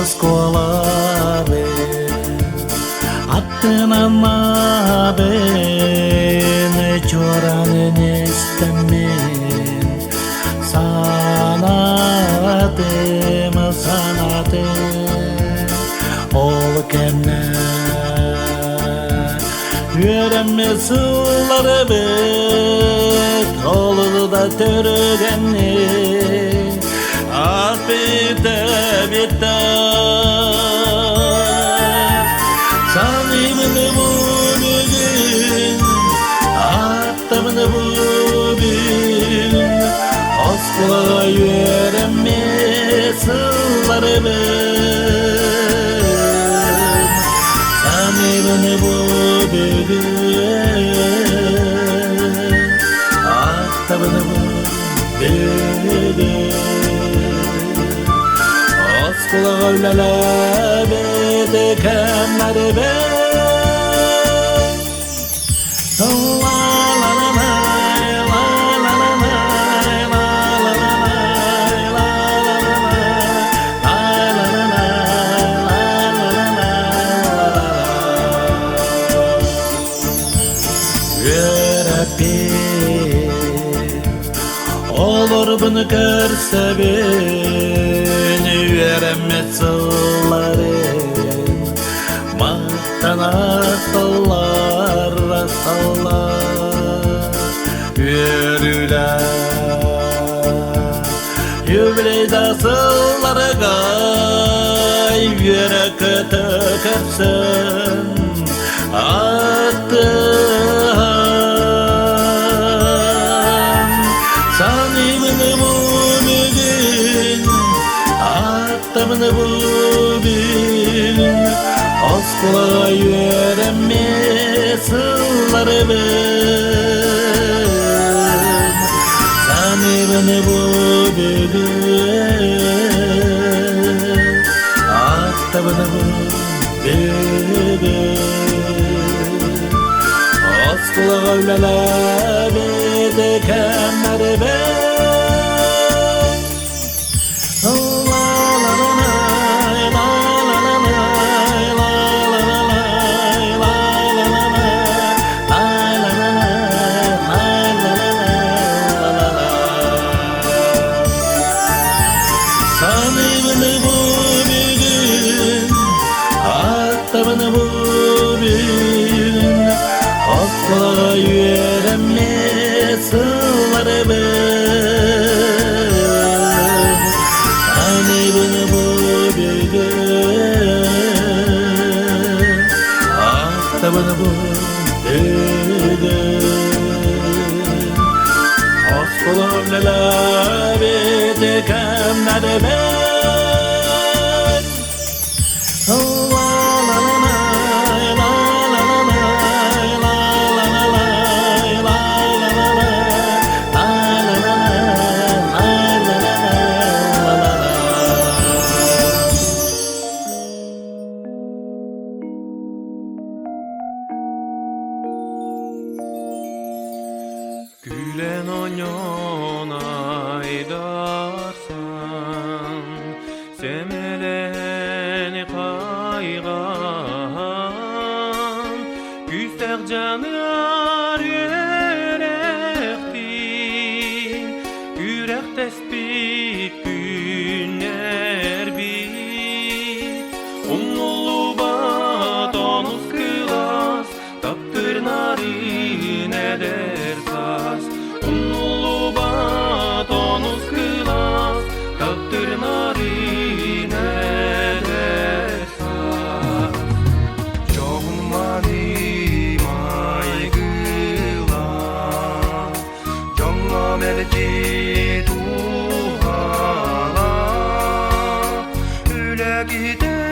Moskvaları attığın beni çoranın istemin sanatım ol kemne yüreğime sığları bit oldu da törgenni bitte bitte sanımını bugün attımını bugün askıla yüreğime sığları bit sanımını bugün attımını bugün Kulağa öylele bedekemler be La la la la la la la la la olur bunu görse beni veremez sılların Mahtanatlar rasallar yürüler Yübleyda sılları gay yürek tökersin attın sanımını bugün attımını bugün az kulağa yüreğime sığları ben sanımını bugün attımını bugün az kulağa öylele bedekemler ben sanımını bugün attımını bugün asla yüreğime sığları ben sanımını bugün attımını bugün asla öyle bedekemler ben Gülen oyun aydarsan Semeleni kaygan Güstek canlar yürekti Yürek tespit günler bit Umulu bat onuz kılas Taptır narin eder saz Umulu bat onuz kılas Taptır narin eder saz Çoğmanim aygıla Jonga melci tuhala Üle gider